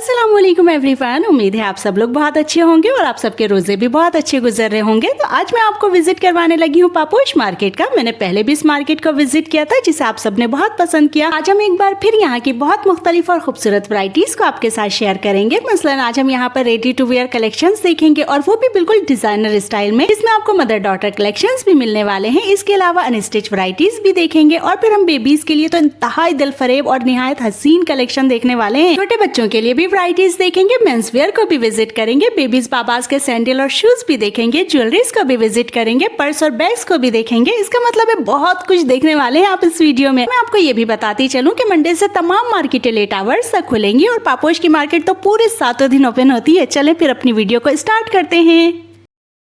अस्सलामुअलैकुम एवरीवन, उम्मीद है आप सब लोग बहुत अच्छे होंगे और आप सबके रोजे भी बहुत अच्छे गुजर रहे होंगे। तो आज मैं आपको विजिट करवाने लगी हूँ पापोश मार्केट का। मैंने पहले भी इस मार्केट को विजिट किया था जिसे आप सबने बहुत पसंद किया। आज हम एक बार फिर यहाँ की बहुत मुख्तलिफ और खूबसूरत वैरायटीज को आपके साथ शेयर करेंगे। मसलन आज हम यहाँ पर रेडी टू वेयर कलेक्शंस देखेंगे और वो भी बिल्कुल डिजाइनर स्टाइल में, इसमें आपको मदर डॉटर कलेक्शंस भी मिलने वाले हैं। इसके अलावा अनस्टिच वैरायटीज भी देखेंगे और फिर हम बेबीज के लिए तो इंतहाई दिल फरेब और निहायत हसीन कलेक्शन देखने वाले हैं। छोटे बच्चों के लिए भी वैरायटीज देखेंगे, मेंस वेयर को भी विजिट करेंगे, बेबीज बाबाज के सैंडल और शूज भी देखेंगे, ज्वेलरीज को भी विजिट करेंगे, पर्स और बैग्स को भी देखेंगे। इसका मतलब है बहुत कुछ देखने वाले हैं आप इस वीडियो में। मैं आपको ये भी बताती चलूं कि मंडे से तमाम मार्केटें लेट आवर्स तक खुलेंगी और पापोश की मार्केट तो पूरे 7 दिन ओपन होती है। चलें फिर अपनी वीडियो को स्टार्ट करते हैं।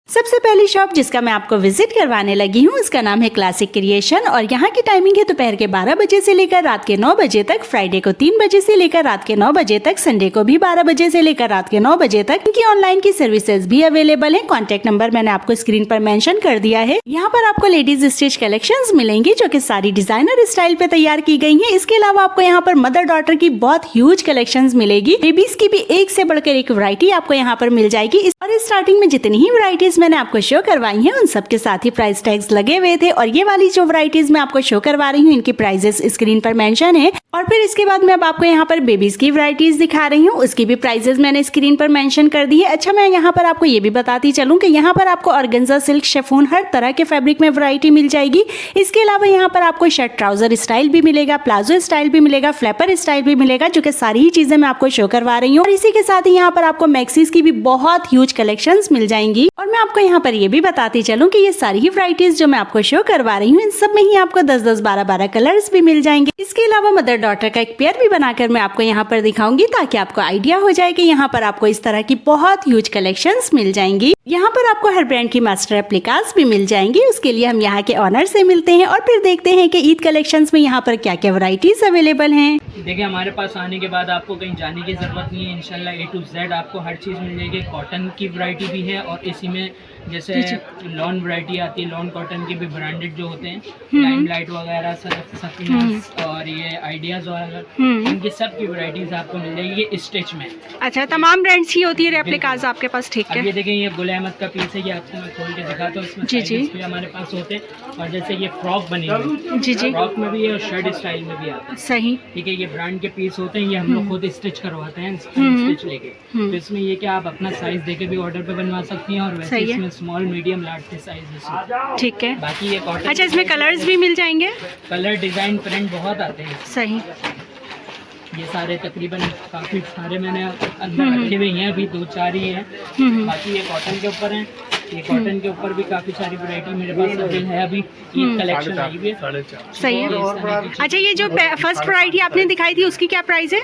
सबसे पहली शॉप जिसका मैं आपको विजिट करवाने लगी हूँ उसका नाम है क्लासिक क्रिएशन और यहाँ की टाइमिंग है दोपहर के 12 बजे से लेकर रात के 9 बजे तक, फ्राइडे को 3 बजे से लेकर रात के 9 बजे तक, संडे को भी 12 बजे से लेकर रात के 9 बजे तक। इनकी ऑनलाइन की सर्विसेज भी अवेलेबल है। कॉन्टेक्ट नंबर मैंने आपको स्क्रीन पर मेंशन कर दिया है। यहाँ पर आपको लेडीज स्टिच कलेक्शंस मिलेंगी जो कि सारी डिजाइनर स्टाइल पे तैयार की गई है। इसके अलावा आपको यहाँ पर मदर डॉटर की बहुत ह्यूज कलेक्शंस मिलेगी। बेबीज की भी एक से बढ़कर एक वैरायटी आपको यहाँ पर मिल जाएगी। और स्टार्टिंग में जितनी ही वैरायटीज मैंने आपको शो करवाई हैं उन सब के साथ ही प्राइस टैग्स लगे हुए थे और ये वाली जो वैरायटीज मैं आपको शो करवा रही हूँ इनकी प्राइजेस स्क्रीन पर मेंशन है। और फिर इसके बाद मैं अब आपको यहाँ पर बेबीज की वैरायटीज दिखा रही हूँ, उसकी भी प्राइजेस मैंने स्क्रीन पर मेंशन कर दी है। अच्छा, मैं यहाँ पर आपको ये भी बताती चलूँ कि यहाँ पर आपको ऑर्गेन्जा, सिल्क, शिफॉन हर तरह के फैब्रिक में वैरायटी मिल जाएगी। इसके अलावा यहाँ पर आपको शर्ट ट्राउजर स्टाइल भी मिलेगा, प्लाजो स्टाइल भी मिलेगा, फ्लैपर स्टाइल भी मिलेगा, जो कि सारी ही चीजें मैं आपको शो करवा रही हूँ। और इसी के साथ ही यहाँ पर आपको मैक्सीज की भी बहुत ह्यूज कलेक्शंस मिल जाएंगी। और मैं आपको यहाँ पर ये भी बताती चलूँ कि ये सारी ही वैरायटीज जो मैं आपको शो करवा रही हूँ इन सब में ही आपको 10-10, 12-12 कलर्स भी मिल जाएंगे। इसके अलावा मदर डॉटर का एक पेयर भी बनाकर मैं आपको यहाँ पर दिखाऊंगी ताकि आपको आइडिया हो जाए कि यहाँ पर आपको इस तरह की बहुत ह्यूज कलेक्शंस मिल जाएंगी। यहाँ पर आपको हर ब्रांड की मास्टर एप्लीकास भी मिल जाएंगी। उसके लिए हम यहाँ के ऑनर से मिलते हैं और फिर देखते हैं कि ईद कलेक्शंस में यहाँ पर क्या क्या वैरायटीज अवेलेबल हैं। देखिए, हमारे पास आने के बाद आपको कहीं जाने की ज़रूरत नहीं है। इंशाल्लाह A to Z आपको हर चीज़ मिल जाएगी। कॉटन की वैरायटी भी है और इसी में जैसे लॉन वैरायटी आती है, लॉन कॉटन के भी ब्रांडेड जो होते हैं, लाइमलाइट वगैरह, सफीनास और ये आइडियाज़ वगैरह, इनकी सब की वैरायटीज आपको मिल जाएगी ये स्टिच में। अच्छा, तमाम ब्रांड्स की होती है रेप्लिकास आपके पास? ठीक है। ये देखें, ये गुल अहमद का पीस है, ये आपको मैं खोल के दिखाता हूँ। इसमें साइजेस भी हमारे पास होते हैं और जैसे ये फ्रॉक बनी हुई, जी, फ्रॉक में भी है और शर्ट स्टाइल में भी आता है। सही, ठीक है। ये ब्रांड के पीस होते हैं, ये हम लोग खुद स्टिच करवाते हैं स्टिच लेके। तो इसमें ये क्या आप अपना साइज देके भी ऑर्डर पे बनवा सकती हैं और वैसे इसमें स्मॉल, मीडियम, लार्ज के साइज। ठीक है। बाकी ये कॉटन। अच्छा, इसमें कलर्स भी मिल जाएंगे? कलर, डिजाइन, प्रिंट बहुत आते हैं। सही। ये सारे तकरीबन काफी सारे मैंने अंदर रखे हुए हैं, अभी 2-4 ही हैं। बाकी ये कॉटन के ऊपर हैं। ये कॉटन के ऊपर भी काफी सारी वैरायटी मेरे पास अवेलेबल है। अभी ईद कलेक्शन आई हुई है। सही है। अच्छा, ये जो फर्स्ट वैरायटी आपने दिखाई थी उसकी क्या प्राइस है?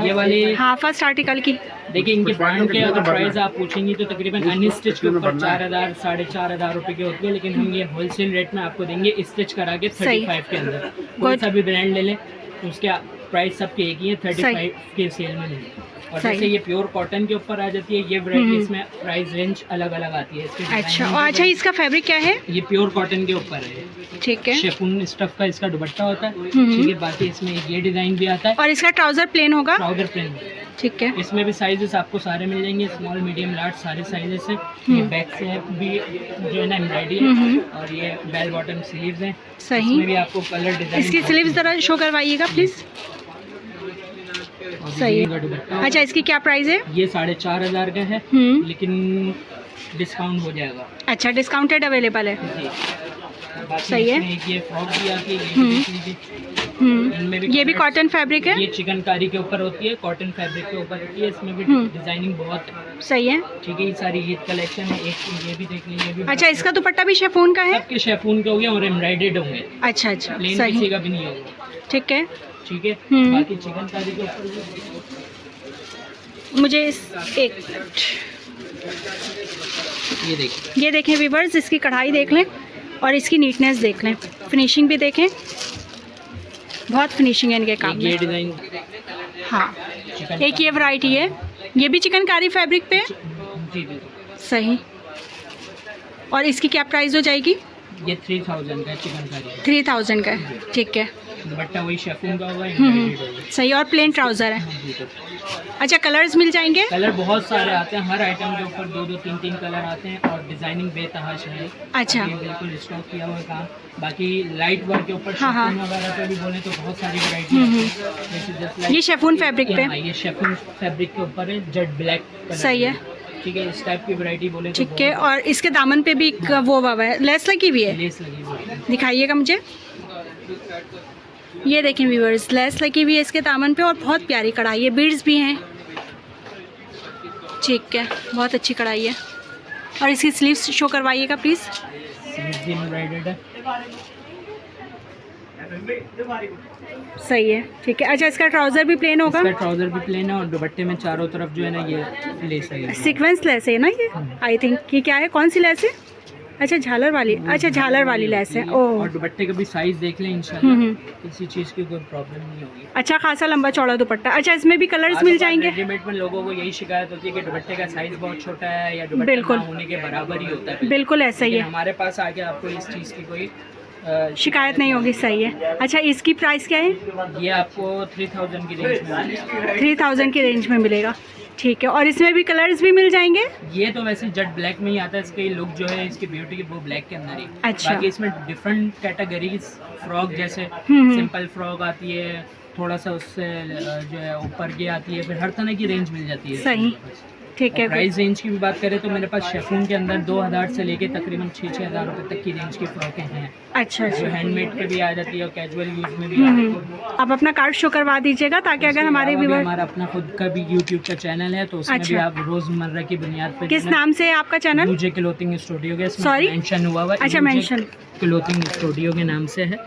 ये वाली, हाँ, फर्स्ट आर्टिकल की। देखिए, इनकी ब्रांड के अगर प्राइस आप पूछेंगी तो तकरीबन अनस्टिच के ऊपर 4,000, 4,500 रुपए की होती है, लेकिन हम ये होलसेल रेट में आपको देंगे स्टिच करा के 35 के अंदर। कोई सा भी ब्रांड ले लें तो उसके प्राइस सबके एक ही है, 35 के सेल में मिलेगी। और जैसे ये प्योर कॉटन के ऊपर आ जाती है ये वैरायटी, इसमें प्राइस रेंज अलग अलग आती है इसके। अच्छा, और अच्छा, इसका फैब्रिक क्या है? ये प्योर कॉटन के ऊपर है। ठीक है। शिफॉन स्टफ का इसका दुपट्टा होता है। ठीक है। बाकी इसमें ये डिजाइन भी आता है। और इसका ट्राउजर प्लेन होगा? Trouser plane. ठीक है। इसमें भी साइजेस आपको सारे मिल जाएंगे, स्मॉल, मीडियम, लार्ज, सारे साइजेस हैं। ये बैक से भी जो है ना एम्ब्रॉयडरी है और ये बेल बॉटम स्लीव्स हैं। सही। इसमें भी आपको कलर डिजाइन। इसकी स्लीव्स जरा शो करवाइएगा प्लीज। सही है। अच्छा, इसकी क्या प्राइस है? ये 4,500 का है, लेकिन डिस्काउंट हो जाएगा। अच्छा, डिस्काउंटेड अवेलेबल है। सही है। ये फ्रॉक भी आती है, इनमें भी ये भी कॉटन फैब्रिक है। ये चिकनकारी के ऊपर होती है, कॉटन फैब्रिक के ऊपर होती है। इसमें भी डिजाइनिंग बहुत सही है। ठीक है। ये सारी ईद कलेक्शन है। एक ये भी देख लीजिए। अच्छा, इसका दुपट्टा भी शिफॉन का है? सबके शिफॉन के होंगे और एम्ब्रॉयडर्ड होंगे। अच्छा अच्छा, प्लेन किसी का भी नहीं होगा। ठीक है। ठीक है। बाकी चिकनकारी के ऊपर मुझे एक ये देखें व्यूअर्स, इसकी कढ़ाई देख लें और इसकी नीटनेस देख लें, फिनिशिंग भी देखें, बहुत फिनिशिंग है इनके काम में। ये डिज़ाइन, हाँ, एक ये वैरायटी है, ये भी चिकनकारी फैब्रिक पे। सही। और इसकी क्या प्राइस हो जाएगी? ये 3,000 का है, चिकनकारी 3,000 का है। ठीक है। दुपट्टा वही शेफून का होगा, embroidered होगा। सही, और प्लेन ट्राउज़र है। जी, तो अच्छा, कलर्स मिल जाएंगे? कलर बहुत सारे आते हैं, हर आइटम के ऊपर 2-2 3-3 कलर आते हैं और डिजाइनिंग बेतहाशा है। अच्छा। ये बिल्कुल स्टॉक किया हुआ काम। बाकी लाइट वर्क के ऊपर हाँ, हाँ। शेफून वगैरह पे भी बोले तो बहुत सारी वैरायटी है। ये शेफून फैब्रिक पे? ये शेफून फैब्रिक के ऊपर है, जेट ब्लैक कलर। सही है, ठीक है, इस टाइप की वैरायटी बोले तो ठीक है। और इसके दामन पे भी एक वो हुआ है, लेस लगी हुई है, लेस लगी हुई है। दिखाइएगा मुझे। ये देखें व्यूअर्स, लेस लगी हुई है इसके दामन पे और बहुत प्यारी कढ़ाई है, बीड्स भी हैं। ठीक है, बहुत अच्छी कढ़ाई है। और इसकी स्लीव्स शो करवाइएगा प्लीज़। स्लीव्स भी एम्ब्रॉयडर्ड है। सही है, ठीक है। अच्छा, इसका ट्राउज़र भी प्लेन होगा? इसका ट्राउजर भी प्लेन है और दुपट्टे में चारों तरफ जो है ना ये लेस है। सीक्वेंस लेस है ना ये? आई थिंक कि क्या है, कौन सी लेस है? अच्छा, झालर वाली। अच्छा, झालर वाली लेस है। ओह, और दुपट्टे का भी साइज देख लें इंशाल्लाह, किसी चीज़ की कोई प्रॉब्लम नहीं होगी। अच्छा खासा लंबा चौड़ा दुपट्टा। अच्छा, इसमें भी कलर्स मिल जाएंगे? रेडीमेड में लोगों को यही शिकायत होती है कि दुपट्टे का साइज बहुत छोटा है या दुपट्टा बिल्कुल। ना होने के बराबर ही होता है। बिल्कुल ऐसा ही लेकिन है, हमारे पास आके आपको इस चीज़ की कोई शिकायत नहीं होगी। सही है। अच्छा, इसकी प्राइस क्या है? ये आपको 3000 की रेंज में मिलेगा। 3000 की रेंज में मिलेगा, ठीक है। और इसमें भी कलर्स भी मिल जाएंगे? ये तो वैसे जेट ब्लैक में ही आता है, इसकी लुक जो है, इसकी ब्यूटी की वो ब्लैक के अंदर ही। अच्छा। बाकी इसमें डिफरेंट कैटेगरीज फ्रॉक जैसे सिंपल फ्रॉक आती है, थोड़ा सा उससे जो है ऊपर की आती है, फिर हर तरह की रेंज मिल जाती है। सही, ठीक है। प्राइस रेंज की भी बात करें तो मेरे पास शेफून के अंदर 2000 से लेके तकरीबन 6-6 हज़ार रुपये तक की रेंज की फ्रॉकें हैं। अच्छा, जो अच्छा। हैंडमेड पे भी आ जाती है और कैजुअल यूज में भी आती है। आप अपना कार्ड शो करवा दीजिएगा ताकि अगर हमारे भी व्यूअर। हमारा अपना खुद का भी यूट्यूब का चैनल है, तो उसमें अच्छा। भी आप रोजमर्रा की बुनियाद पे किस नाम से है आपका चैनल? यूजे क्लोथिंग स्टूडियो के Sorry? मेंशन हुआ हुआ है। अच्छा, मेंशन क्लोथिंग स्टूडियो के नाम से है।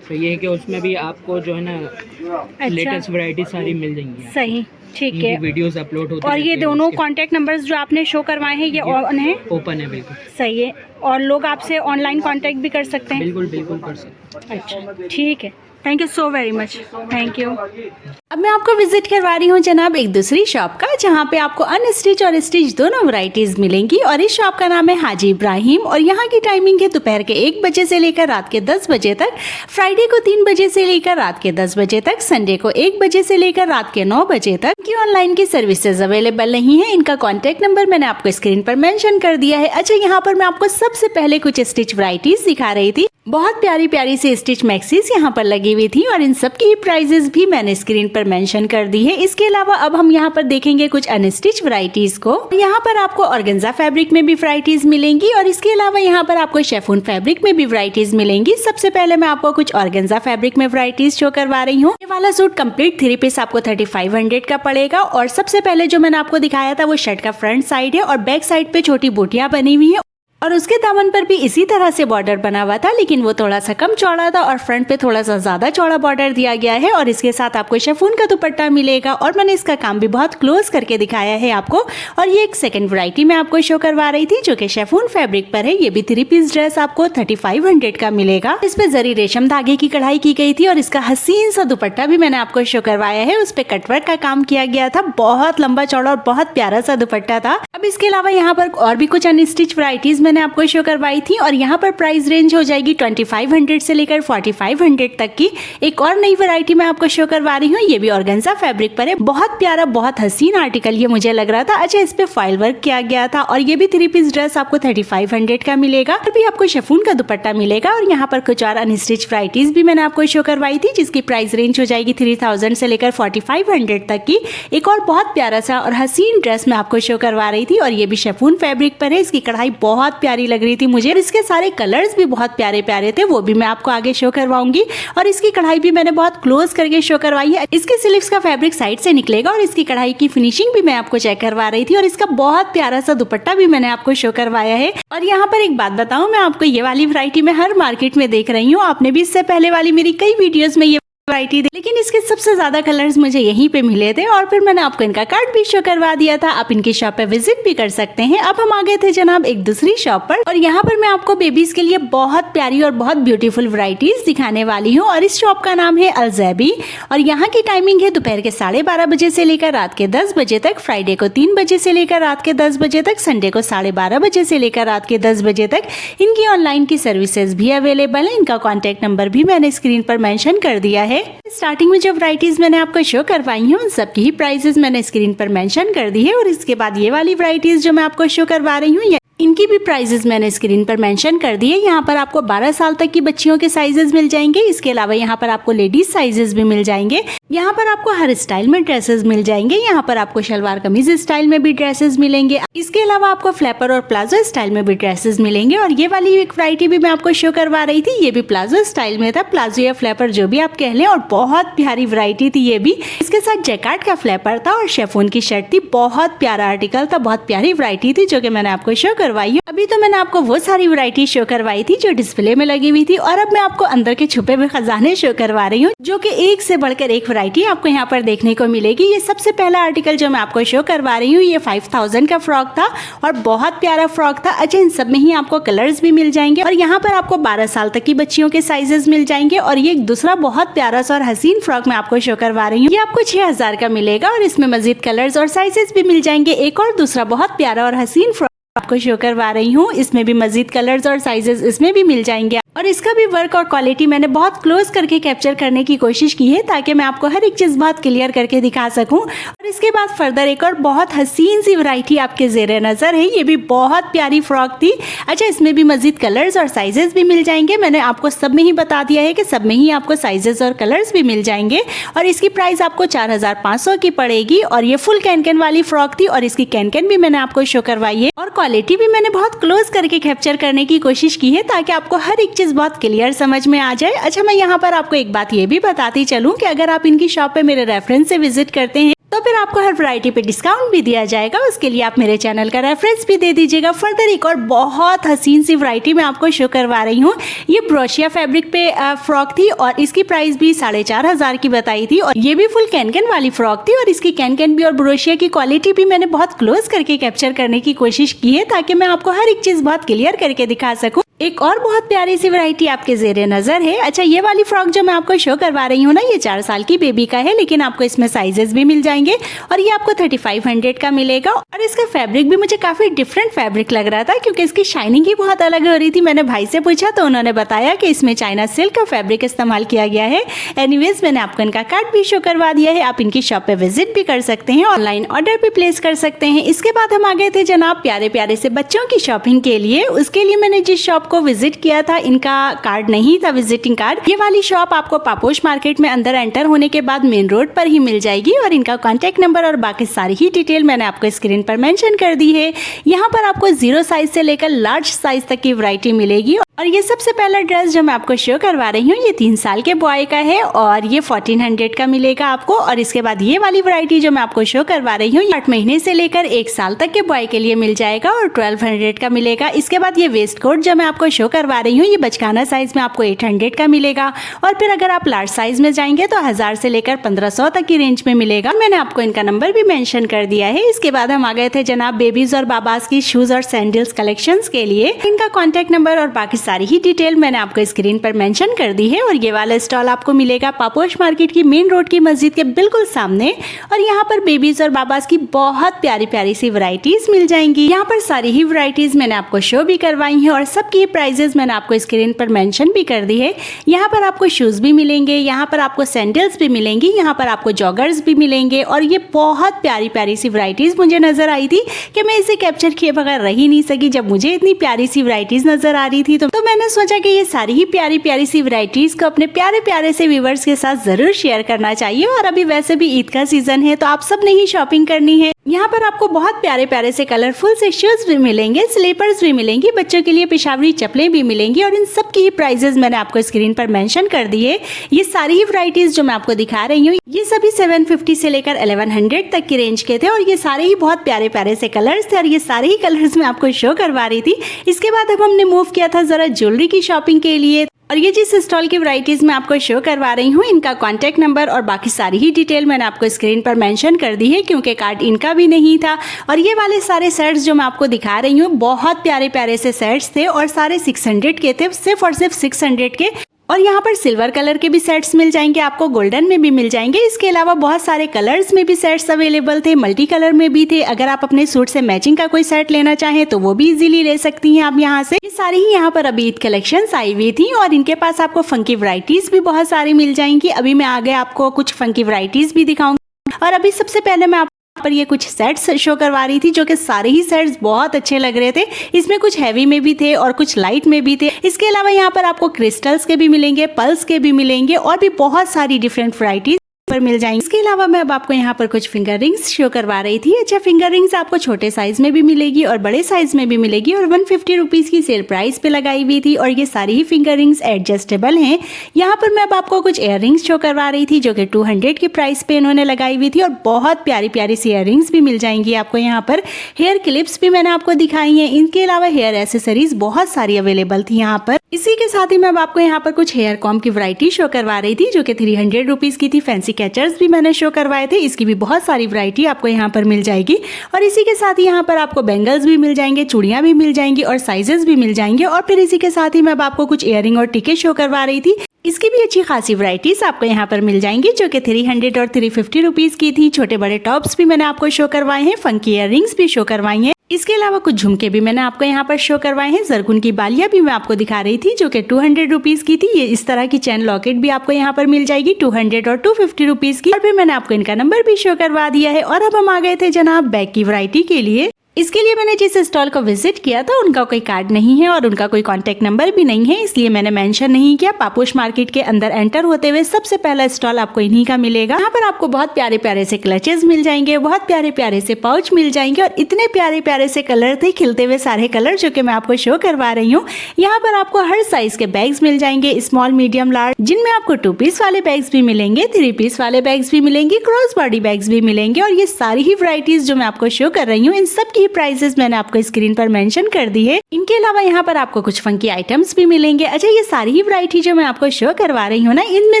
तो ये है कि उसमें भी आपको जो है ना लेटेस्ट वैरायटी सारी मिल जाएंगी। सही, ठीक है। वीडियोस अपलोड होती और रहती ये है दोनों उसके। कॉन्टैक्ट नंबर्स जो आपने शो करवाए हैं ये ऑन है? ओपन है बिल्कुल। सही है। और लोग आपसे ऑनलाइन कांटेक्ट भी कर सकते हैं? बिल्कुल बिल्कुल कर सकते हैं। अच्छा, ठीक है। Thank you so very much. Thank you. अब मैं आपको विजिट करवा रही हूँ जनाब एक दूसरी शॉप का, जहाँ पे आपको अनस्टिच और स्टिच दोनों वैरायटीज मिलेंगी। और इस शॉप का नाम है हाजी इब्राहिम और यहाँ की टाइमिंग है दोपहर के 1 बजे से लेकर रात के 10 बजे तक, फ्राइडे को 3 बजे से लेकर रात के 10 बजे तक, संडे को 1 बजे से लेकर रात के 9 बजे तक। की ऑनलाइन की सर्विसेज अवेलेबल नहीं है। इनका कॉन्टैक्ट नंबर मैंने आपको स्क्रीन पर मेंशन कर दिया है। अच्छा, यहाँ पर मैं आपको सबसे पहले कुछ स्टिच वैरायटीज दिखा रही थी। बहुत प्यारी प्यारी सी स्टिच मैक्सीज यहाँ पर लगी हुई थी और इन सब की प्राइजेस भी मैंने स्क्रीन पर मेंशन कर दी है। इसके अलावा अब हम यहाँ पर देखेंगे कुछ अनस्टिच वैरायटीज को। यहाँ पर आपको ऑर्गेन्जा फैब्रिक में भी वैरायटीज मिलेंगी और इसके अलावा यहाँ पर आपको शेफून फैब्रिक में भी वैरायटीज मिलेंगी। सबसे पहले मैं आपको कुछ ऑर्गेन्जा फैब्रिक में वैरायटीज शो करवा रही हूँ। ये वाला सूट कंप्लीट 3 पीस आपको 3500 का पड़ेगा। और सबसे पहले जो मैंने आपको दिखाया था वो शर्ट का फ्रंट साइड है और बैक साइड पे छोटी बूटियां बनी हुई है और उसके दामन पर भी इसी तरह से बॉर्डर बना हुआ था, लेकिन वो थोड़ा सा कम चौड़ा था और फ्रंट पे थोड़ा सा ज्यादा चौड़ा बॉर्डर दिया गया है। और इसके साथ आपको शेफून का दुपट्टा मिलेगा और मैंने इसका काम भी बहुत क्लोज करके दिखाया है आपको। और ये एक सेकंड वैरायटी मैं आपको शो करवा रही थी जो कि शेफून फैब्रिक पर है। ये भी 3 पीस ड्रेस आपको 3500 का मिलेगा। इस पे जरी रेशम धागे की कढ़ाई की गई थी और इसका हसीन सा दुपट्टा भी मैंने आपको शो करवाया है। उस पे कटवर्क का काम किया गया था, बहुत लंबा चौड़ा और बहुत प्यारा सा दुपट्टा था। अब इसके अलावा यहाँ पर और भी कुछ अनस्टिच वैरायटीज मैंने आपको शो करवाई थी और यहाँ पर प्राइस रेंज हो जाएगी 2500 से लेकर 4500 तक की। एक और नई वैरायटी मैं आपको शो करवा रही हूँ। ये भी ऑर्गेन्जा फैब्रिक पर है, बहुत प्यारा बहुत हसीन आर्टिकल ये मुझे लग रहा था। अच्छा, इस पे फाइल वर्क किया गया था और ये भी 3 पीस ड्रेस आपको 3500 का मिलेगा। और भी आपको शेफून का दुपट्टा मिलेगा। और यहाँ पर कुछ और अनस्टिच वैरायटीज भी मैंने आपको शो करवाई थी जिसकी प्राइस रेंज हो जाएगी 3000 से लेकर 4500 तक की। एक और बहुत प्यारा सा और हसीन ड्रेस मैं आपको शो करवा रही थी और ये भी शेफून फैब्रिक पर है। इसकी कढ़ाई बहुत प्यारी लग रही थी मुझे। इसके सारे कलर्स भी बहुत प्यारे प्यारे थे, वो भी मैं आपको आगे शो करवाऊंगी। और इसकी कढ़ाई भी मैंने बहुत क्लोज करके शो करवाई है। इसके स्लीव्स का फैब्रिक साइड से निकलेगा और इसकी कढ़ाई की फिनिशिंग भी मैं आपको चेक करवा रही थी और इसका बहुत प्यारा सा दुपट्टा भी मैंने आपको शो करवाया है। और यहाँ पर एक बात बताऊं, मैं आपको ये वाली वैरायटी में हर मार्केट में देख रही हूँ। आपने भी इससे पहले वाली मेरी कई वीडियोस में ये वैरायटी, लेकिन इसके सबसे ज्यादा कलर्स मुझे यहीं पे मिले थे और फिर मैंने आपको इनका कार्ड भी शो करवा दिया था। आप इनकी शॉप पे विजिट भी कर सकते हैं। अब हम आ गए थे जनाब एक दूसरी शॉप पर और यहाँ पर मैं आपको बेबीज के लिए बहुत प्यारी और बहुत ब्यूटीफुल वैरायटीज दिखाने वाली हूँ और इस शॉप का नाम है अलजैबी और यहाँ की टाइमिंग है दोपहर के 12:30 बजे से लेकर रात के 10 बजे तक, फ्राइडे को 3 बजे से लेकर रात के 10 बजे तक, संडे को 12:30 बजे से लेकर रात के 10 बजे तक। इनकी ऑनलाइन की सर्विसेज भी अवेलेबल है। इनका कॉन्टेक्ट नंबर भी मैंने स्क्रीन पर मेंशन कर दिया है। स्टार्टिंग में जो वैरायटीज मैंने आपको शो करवाई हूँ सबकी ही प्राइसेस मैंने स्क्रीन पर मेंशन कर दी है और इसके बाद ये वाली वैरायटीज जो मैं आपको शो करवा रही हूँ इनकी भी प्राइसेस मैंने स्क्रीन पर मेंशन कर दी है। यहाँ पर आपको 12 साल तक की बच्चियों के साइजेस मिल जाएंगे। इसके अलावा यहाँ पर आपको लेडीज साइजेस भी मिल जाएंगे। यहाँ पर आपको हर स्टाइल में ड्रेसेस मिल जाएंगे। यहाँ पर आपको शलवार कमीज स्टाइल में भी ड्रेसेस मिलेंगे। इसके अलावा आपको फ्लैपर और प्लाजो स्टाइल में भी ड्रेसेस मिलेंगे और ये वाली एक वैरायटी भी मैं आपको शो करवा रही थी, ये भी प्लाजो स्टाइल में था, प्लाजो या फ्लैपर जो भी आप कह लें, और बहुत प्यारी वैरायटी थी ये भी। इसके साथ जैकार्ड का फ्लैपर था और शेफोन की शर्ट थी। बहुत प्यारा आर्टिकल था, बहुत प्यारी वैरायटी थी जो कि मैंने आपको शो करवाई है। अभी तो मैंने आपको वो सारी वैरायटी शो करवाई थी जो डिस्प्ले में लगी हुई थी और अब मैं आपको अंदर के छुपे हुए खजाने शो करवा रही हूँ जो कि एक से बढ़कर एक वैरायटी आपको यहाँ पर देखने को मिलेगी। ये सबसे पहला आर्टिकल जो मैं आपको शो करवा रही हूँ ये 5000 का फ्रॉक था और बहुत प्यारा फ्रॉक था। अच्छा, इन सब में ही आपको कलर्स भी मिल जाएंगे और यहाँ पर आपको 12 साल तक की बच्चियों के साइजेस मिल जाएंगे। और ये एक दूसरा बहुत प्यारा सा और हसीन फ्रॉक मैं आपको शो करवा रही हूँ। ये आपको 6000 का मिलेगा और इसमें मजीद कलर्स और साइजेस भी मिल जाएंगे। एक और दूसरा बहुत प्यारा और हसीन फ्रॉक आपको शो करवा रही हूँ, इसमें भी मजीद कलर्स और साइजेस इसमें भी मिल जाएंगे और इसका भी वर्क और क्वालिटी मैंने बहुत क्लोज करके कैप्चर करने की कोशिश की है ताकि मैं आपको हर एक चीज बहुत क्लियर करके दिखा सकूं। और इसके बाद फर्दर एक और बहुत हसीन सी वैरायटी आपके ज़ेरे नजर है। ये भी बहुत प्यारी फ्रॉक थी। अच्छा, इसमें भी मजीद कलर्स और साइजेस भी मिल जाएंगे। मैंने आपको सब में ही बता दिया है कि सब में ही आपको साइजेस और कलर्स भी मिल जाएंगे और इसकी प्राइस आपको 4500 की पड़ेगी और ये फुल कैन वाली फ्रॉक थी और इसकी कैन भी मैंने आपको शो करवाई है और क्वालिटी भी मैंने बहुत क्लोज करके कैप्चर करने की कोशिश की है ताकि आपको हर एक चीज बहुत क्लियर समझ में आ जाए। अच्छा, मैं यहाँ पर आपको एक बात ये भी बताती चलूं कि अगर आप इनकी शॉप पे मेरे रेफरेंस से विजिट करते हैं तो फिर आपको हर वैरायटी पे डिस्काउंट भी दिया जाएगा। उसके लिए आप मेरे चैनल का रेफरेंस भी दे दीजिएगा। फर्दर एक और बहुत हसीन सी वैरायटी मैं आपको शो करवा रही हूँ। ये ब्रोशिया फैब्रिक पे फ्रॉक थी और इसकी प्राइस भी 4500 की बताई थी और ये भी फुल कैन वाली फ्रॉक थी और इसकी कैन भी और ब्रोशिया की क्वालिटी भी मैंने बहुत क्लोज करके कैप्चर करने की कोशिश की है ताकि मैं आपको हर एक चीज बहुत क्लियर करके दिखा सकूं। एक और बहुत प्यारी सी वैरायटी आपके ज़ेरे नजर है। अच्छा, ये वाली फ्रॉक जो मैं आपको शो करवा रही हूँ ना, ये 4 साल की बेबी का है, लेकिन आपको इसमें साइजेस भी मिल जाएंगे और ये आपको 3500 का मिलेगा और इसका फैब्रिक भी मुझे काफी डिफरेंट फैब्रिक लग रहा था क्योंकि इसकी शाइनिंग ही बहुत अलग हो रही थी। मैंने भाई से पूछा तो उन्होंने बताया कि इसमें चाइना सिल्क का फैब्रिक इस्तेमाल किया गया है। एनीवेज, मैंने आपको इनका कार्ड भी शो करवा दिया है। आप इनकी शॉप पे विजिट भी कर सकते हैं, ऑनलाइन ऑर्डर भी प्लेस कर सकते हैं। इसके बाद हम आ गए थे जनाब प्यारे प्यारे से बच्चों की शॉपिंग के लिए। उसके लिए मैंने जिस शॉप को विजिट किया था इनका कार्ड नहीं था, विजिटिंग कार्ड। ये वाली शॉप आपको पापोश मार्केट में अंदर एंटर होने के बाद मेन रोड पर ही मिल जाएगी और इनका कॉन्टेक्ट नंबर और बाकी सारी ही डिटेल मैंने आपको स्क्रीन पर मेंशन कर दी है। यहाँ पर आपको 0 साइज से लेकर लार्ज साइज तक की वैरायटी मिलेगी और ये सबसे पहला ड्रेस जो मैं आपको शो करवा रही हूँ ये 3 साल के बॉय का है और ये 1400 का मिलेगा आपको। और इसके बाद ये वाली वैरायटी जो मैं आपको शो करवा रही हूँ 8 महीने से लेकर 1 साल तक के बॉय के लिए मिल जाएगा और 1200 का मिलेगा। इसके बाद ये वेस्ट कोट जो मैं आपको शो करवा रही हूँ ये बचकाना साइज में आपको 800 का मिलेगा और फिर अगर आप लार्ज साइज में जाएंगे तो 1000 से लेकर 1500 तक की रेंज में मिलेगा। मैंने आपको इनका नंबर भी मेंशन कर दिया है। इसके बाद हम आ गए थे जनाब बेबीज और बाबास की शूज और सैंडल्स कलेक्शंस के लिए। इनका कॉन्टेक्ट नंबर और बाकी सारी ही डिटेल मैंने आपको स्क्रीन पर मेंशन कर दी है और ये वाला स्टॉल आपको मिलेगा पापोश मार्केट की मेन रोड की मस्जिद के बिल्कुल सामने और यहाँ पर बेबीज और बाबास की बहुत प्यारी प्यारी सी वैरायटीज मिल जाएंगी। यहाँ पर सारी ही वैरायटीज मैंने आपको शो भी करवाई है और सबकी प्राइजेस मैंने आपको स्क्रीन पर मेंशन भी कर दी है। यहाँ पर आपको शूज भी मिलेंगे, यहाँ पर आपको सैंडल्स भी मिलेंगी, यहाँ पर आपको जॉगर्स भी मिलेंगे और ये बहुत प्यारी प्यारी सी वैरायटीज मुझे नजर आई थी कि मैं इसे कैप्चर किए बगैर रह ही नहीं सकी। जब मुझे इतनी प्यारी सी वैरायटीज नजर आ रही थी तो मैंने सोचा कि ये सारी ही प्यारी प्यारी सी वैरायटीज को अपने प्यारे प्यारे से व्यूअर्स के साथ जरूर शेयर करना चाहिए। और अभी वैसे भी ईद का सीजन है तो आप सब ने ही शॉपिंग करनी है। यहाँ पर आपको बहुत प्यारे प्यारे से कलरफुल से शूज भी मिलेंगे, स्लीपर्स भी मिलेंगी, बच्चों के लिए पेशावरी चप्पलें भी मिलेंगी और इन सब की ही प्राइजेस मैंने आपको स्क्रीन पर मेंशन कर दिए। ये सारी ही वैरायटीज जो मैं आपको दिखा रही हूँ ये सभी 750 से लेकर 1100 तक की रेंज के थे और ये सारे ही बहुत प्यारे प्यारे से कलर्स थे और ये सारे ही कलर्स मैं आपको शो करवा रही थी। इसके बाद अब हमने मूव किया था जरा ज्वेलरी की शॉपिंग के लिए। और ये जिस स्टॉल की वैरायटीज मैं आपको शो करवा रही हूँ, इनका कॉन्टैक्ट नंबर और बाकी सारी ही डिटेल मैंने आपको स्क्रीन पर मेंशन कर दी है, क्योंकि कार्ड इनका भी नहीं था। और ये वाले सारे सेट्स जो मैं आपको दिखा रही हूँ, बहुत प्यारे प्यारे से सेट्स थे और सारे 600 के थे, सिर्फ और सिर्फ 600 के। और यहाँ पर सिल्वर कलर के भी सेट्स मिल जाएंगे आपको, गोल्डन में भी मिल जाएंगे। इसके अलावा बहुत सारे कलर्स में भी सेट्स अवेलेबल थे, मल्टी कलर में भी थे। अगर आप अपने सूट से मैचिंग का कोई सेट लेना चाहें तो वो भी इजीली ले सकती हैं आप यहाँ से। ये सारी ही यहाँ पर अभी ईद कलेक्शंस आई हुई थी और इनके पास आपको फंकी वैरायटीज भी बहुत सारी मिल जाएंगी। अभी मैं आगे आपको कुछ फंकी वैरायटीज भी दिखाऊंगी। और अभी सबसे पहले मैं पर ये कुछ सेट्स शो करवा रही थी, जो कि सारे ही सेट्स बहुत अच्छे लग रहे थे। इसमें कुछ हैवी में भी थे और कुछ लाइट में भी थे। इसके अलावा यहाँ पर आपको क्रिस्टल्स के भी मिलेंगे, पल्स के भी मिलेंगे और भी बहुत सारी डिफरेंट वैरायटीज पर मिल जाएंगे। इसके अलावा मैं अब आपको यहाँ पर कुछ फिंगर रिंग्स शो करवा रही थी। अच्छा, फिंगर रिंग्स आपको छोटे साइज में भी मिलेगी और बड़े साइज में भी मिलेगी और 150 रुपीज की सेल प्राइस पे लगाई हुई थी। और ये सारी ही फिंगर रिंग्स एडजस्टेबल हैं। यहाँ पर मैं अब आपको कुछ इयर रिंग्स शो करवा रही थी, जो कि 200 की प्राइस पे इन्होंने लगाई हुई थी और बहुत प्यारी प्यारी सी इयर रिंग्स भी मिल जाएंगी आपको यहाँ पर। हेयर क्लिप्स भी मैंने आपको दिखाई है। इनके अलावा हेयर एसेसरीज बहुत सारी अवेलेबल थी यहाँ पर। इसी के साथ ही मैं अब आपको यहाँ पर कुछ हेयर कॉम की वैरायटी शो करवा रही थी, जो कि 300 रुपीज की थी। फैंसी कैचर्स भी मैंने शो करवाए थे, इसकी भी बहुत सारी वैरायटी आपको यहाँ पर मिल जाएगी। और इसी के साथ ही यहाँ पर आपको बैंगल्स भी मिल जाएंगे, चूड़ियां भी मिल जाएंगी और साइजेस भी मिल जाएंगे। और फिर इसी के साथ ही मैं अब आपको कुछ इयररिंग और टिके शो करवा रही थी। इसकी भी अच्छी खासी वैरायटीज आपको यहाँ पर मिल जाएंगी, जो कि 300 और 350 रुपीज की थी। छोटे बड़े टॉप्स भी मैंने आपको शो करवाए हैं, फंकी इयररिंग्स भी शो करवाई हैं। इसके अलावा कुछ झुमके भी मैंने आपको यहाँ पर शो करवाए हैं। जरकुन की बालियां भी मैं आपको दिखा रही थी, जो कि 200 रुपीज की थी। ये इस तरह की चैन लॉकेट भी आपको यहाँ पर मिल जाएगी 200 और 250 रुपीज की। और फिर मैंने आपको इनका नंबर भी शो करवा दिया है। और अब हम आ गए थे जनाब बैग की वैरायटी के लिए। इसके लिए मैंने जिस स्टॉल को विजिट किया था, उनका कोई कार्ड नहीं है और उनका कोई कांटेक्ट नंबर भी नहीं है, इसलिए मैंने मेंशन नहीं किया। पापोश मार्केट के अंदर एंटर होते हुए सबसे पहला स्टॉल आपको इन्हीं का मिलेगा। यहाँ पर आपको बहुत प्यारे प्यारे से क्लचेस मिल जाएंगे, बहुत प्यारे प्यारे से पाउच मिल जाएंगे और इतने प्यारे प्यारे से कलर थे, खिलते हुए सारे कलर, जो कि मैं आपको शो करवा रही हूँ। यहाँ पर आपको हर साइज के बैग्स मिल जाएंगे, स्मॉल, मीडियम, लार्ज, जिनमें आपको 2 पीस वाले बैग्स भी मिलेंगे, 3 पीस वाले बैग्स भी मिलेंगे, क्रॉस बॉडी बैग्स भी मिलेंगे। और ये सारी ही वैरायटीज जो मैं आपको शो कर रही हूँ, इन सब की प्राइसेस मैंने आपको स्क्रीन पर मेंशन कर दी है। इनके अलावा यहाँ पर आपको कुछ फंकी आइटम्स भी मिलेंगे। अच्छा, ये सारी ही वैरायटी जो मैं आपको शो करवा रही हूँ ना, इनमें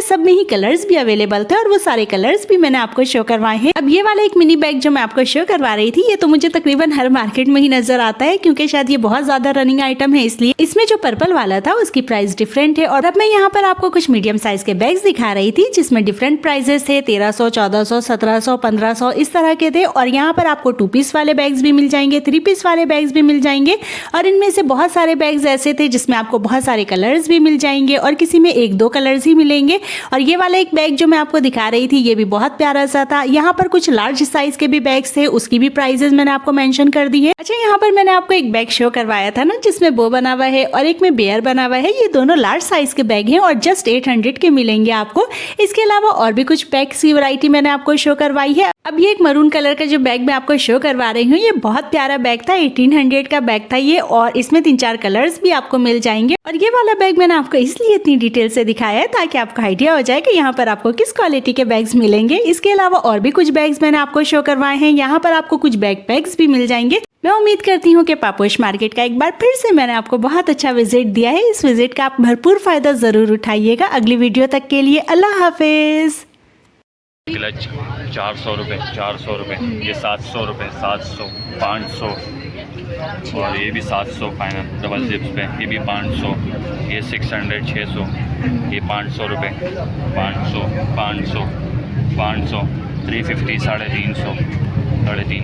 सब में ही कलर्स भी अवेलेबल थे और वो सारे कलर्स भी मैंने आपको शो करवाए हैं। अब ये वाला एक मिनी बैग जो मैं आपको शो करवा रही थी, ये तो मुझे तकरीबन हर मार्केट में ही नजर आता है, क्योंकि शायद ये बहुत ज्यादा रनिंग आइटम है, इसलिए इसमें जो पर्पल वाला था उसकी प्राइस डिफरेंट है। और अब मैं यहाँ पर आपको कुछ मीडियम साइज के बैग्स दिखा रही थी, जिसमें डिफरेंट प्राइजेस थे, 1300, 1400, 1700, 1500 इस तरह के थे। और यहाँ पर आपको 2 पीस वाले बैग्स भी मिल जाएंगे, 3 पीस वाले बैग्स भी मिल जाएंगे। और इनमें से बहुत सारे बैग्स ऐसे थे जिसमें आपको बहुत सारे कलर्स भी मिल जाएंगे और किसी में 1-2 कलर्स ही मिलेंगे। और ये वाला एक बैग जो मैं आपको दिखा रही थी, ये भी बहुत प्यारा सा था। यहाँ पर कुछ लार्ज साइज के भी बैग्स थे, उसकी भी प्राइजेस मैंने आपको मेंशन कर दी है। अच्छा, यहाँ पर मैंने आपको एक बैग शो करवाया था ना, जिसमें बो बना हुआ है और एक में बेयर बना हुआ है। ये दोनों लार्ज साइज के बैग हैं और जस्ट 800 के मिलेंगे आपको। इसके अलावा और भी कुछ बैग्स की वैरायटी मैंने आपको शो करवाई है। अब ये एक मरून कलर का जो बैग मैं आपको शो करवा रही हूँ, ये बहुत प्यारा बैग था, 1800 का बैग था ये, और इसमें 3-4 कलर्स भी आपको मिल जाएंगे। और ये वाला बैग मैंने आपको इसलिए इतनी डिटेल से दिखाया है ताकि आपको आइडिया हो जाए कि यहाँ पर आपको किस क्वालिटी के बैग्स मिलेंगे। इसके अलावा और भी कुछ बैग्स मैंने आपको शो करवाए हैं। यहाँ पर आपको कुछ बैग पैक्स भी मिल जाएंगे। मैं उम्मीद करती हूँ कि पापोश मार्केट का एक बार फिर से मैंने आपको बहुत अच्छा विजिट दिया है। इस विजिट का आप भरपूर फायदा जरूर उठाइएगा। अगली वीडियो तक के लिए अल्लाह हाफिज। क्लच 400 रुपये, 400 रुपये, ये 700 रुपये, 700, 500 और ये भी 700 फाइनल डबल जिप्स पे, ये भी 500, ये 600, 600, ये 500 रुपये, 500, 500, 500, 350, 350, 350।